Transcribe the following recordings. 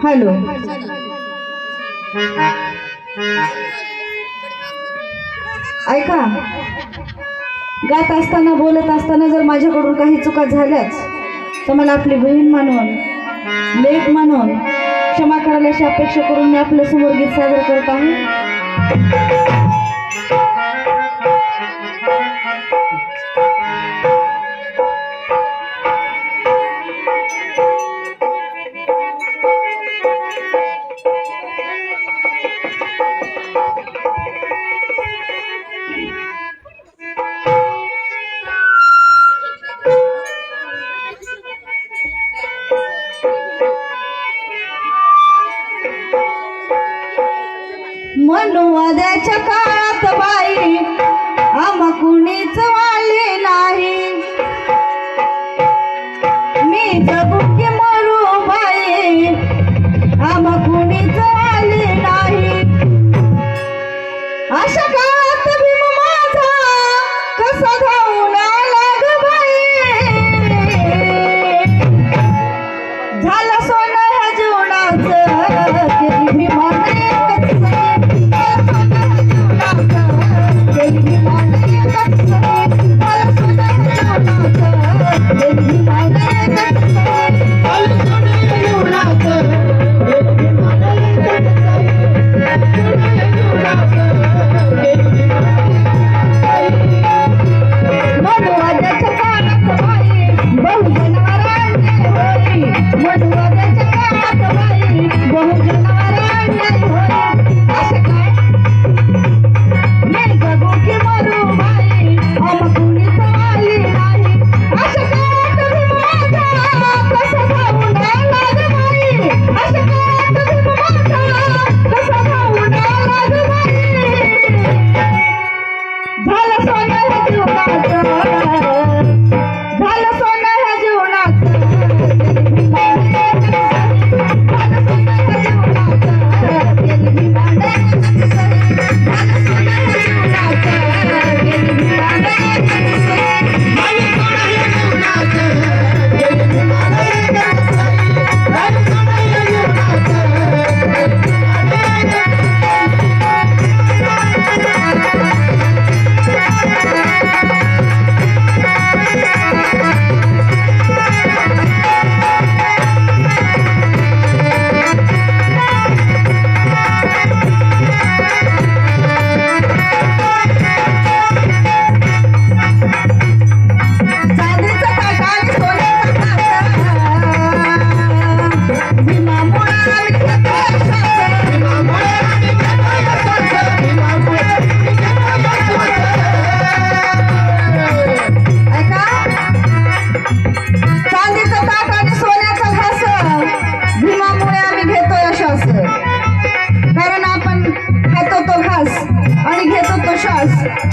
Hello. ऐका, गात असताना बोलत असताना जर माझ्याकडून काही चुका झाल्याच तर मला आपली बहीण म्हणून, लेक म्हणून क्षमा करायला अशी अपेक्षा करून मी आपल्या समोर गीत सादर करत आहे. मनुवाद्याच्या काळात बाई आम्हा कुणीच वाले नाही, मी जगू की मरू बाई आम्हा कुणीच वाले नाही. अशा काळात भीम माझा कसा धावून आला ग बाई, झालं सोनं ह्या जीवनाचं केली भीमाने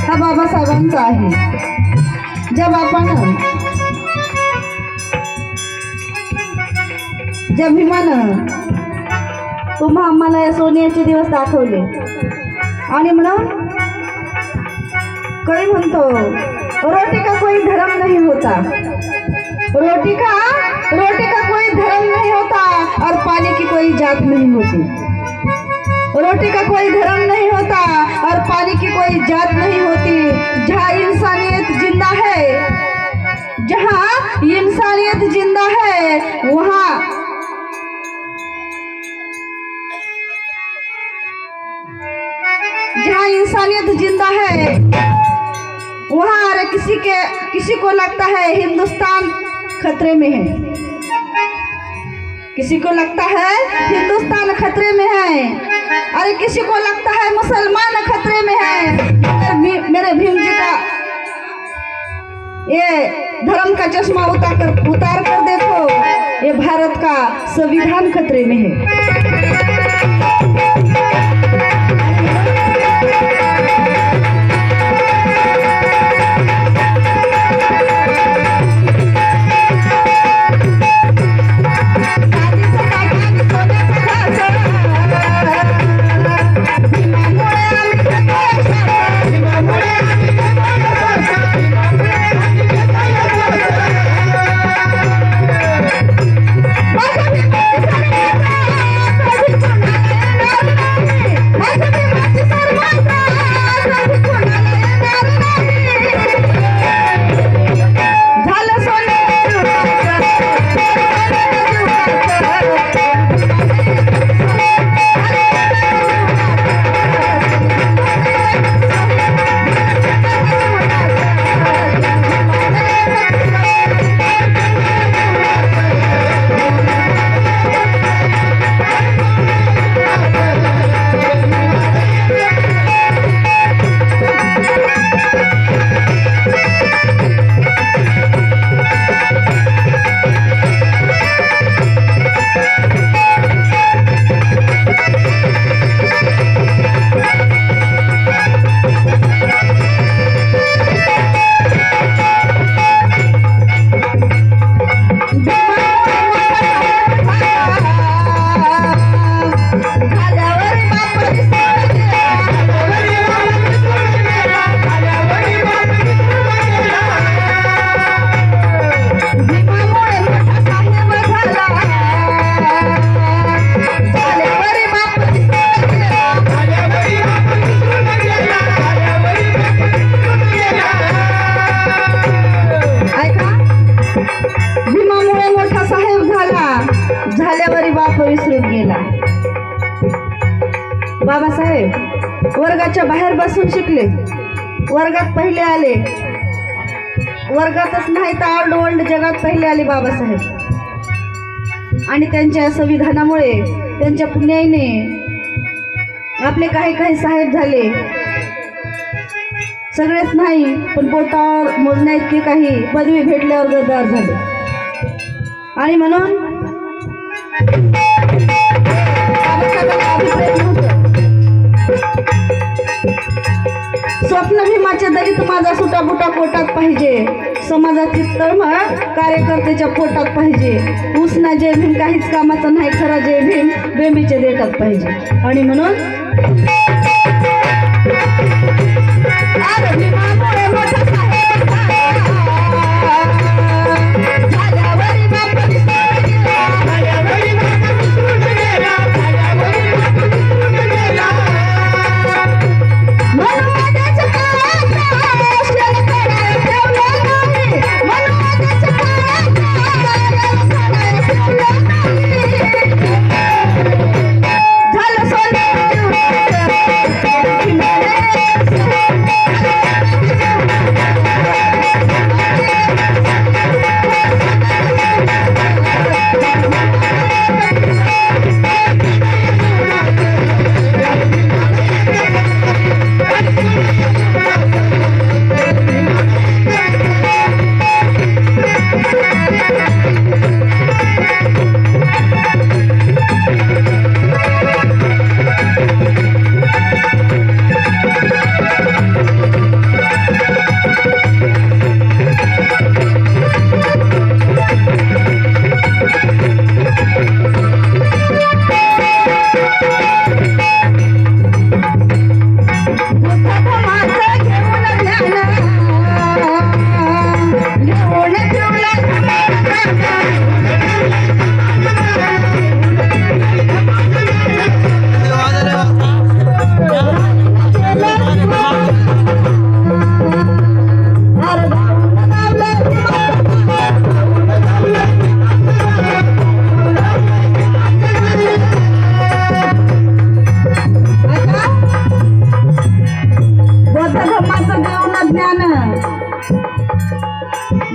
हा बाबासाहेबांचा आहे. ज्या बापानं, ज्या भीमानं तुम्हा आम्हाला या सोन्याचे दिवस दाखवले आणि म्हणून कोई म्हणतो रोटी का कोई धर्म नहीं होता, रोटी का कोई धर्म नहीं होता और पानी की कोई जात नहीं होती, रोटी का कोई धर्म नहीं होता और पानी की कोई जात नहीं होती. जहाँ इंसानियत जिंदा है, जहाँ इंसानियत जिंदा है वहाँ जहाँ इंसानियत जिंदा है वहाँ अरे किसी को लगता है हिंदुस्तान खतरे में है, किसी को लगता है हिंदुस्तान खतरे में है, अरे किसी को लगता है मुसलमान खतरे में है. मेरे भीम जी का ये धर्म का चश्मा उतार कर देखो, ये भारत का संविधान खतरे में है. बाबासाहेब वर्गाच्या बाहेर बसून शिकले, वर्गात पहिले आले, वर्गातच नाही तर ऑल वर्ल्ड जगात पहिले आले बाबासाहेब. आणि त्यांच्या संविधानामुळे, त्यांच्या पुण्याईने आपले काही काही साहेब झाले. सगळेच नाही पण पोटावर मोजण्या इतके काही पदवी भेटल्यावर गद्दार झाले. आणि म्हणून स्वप्न भीमाचे दलित माझा सुटाबुटा पोटात पाहिजे, समाजाची तळमळ कार्यकर्त्याच्या पोटात पाहिजे. उसना जय भीम काहीच कामाचा नाही, खरा जय भीम बेंबीच्या देठात पाहिजे. आणि म्हणून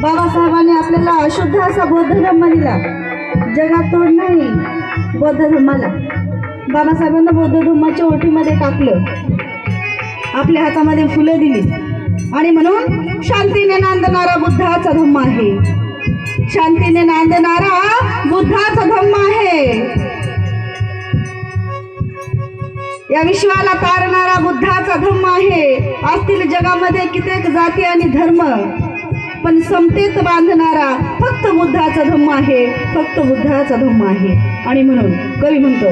बाबासाहेबांनी आपल्याला अशुद्ध असा बौद्ध धर्म दिला. जगात तोड नाही बौद्ध धर्माला. बाबासाहेबांना बौद्ध धर्माच्या ओठीमध्ये टाकलं, आपल्या हातामध्ये फुलं दिली. आणि म्हणून शांतीने नांदणारा बुद्धाचा धम्म आहे, शांतीने नांदणारा बुद्धाचा धम्म आहे. या विश्वाला तारणारा बुद्धाचा धम्म आहे. असतील जगामध्ये कित्येक जाती आणि धर्म, पण समतेत बांधणारा फक्त बुद्धाचा धम्म आहे, फक्त बुद्धाचा धम्म आहे. आणि म्हणून कवी म्हणतो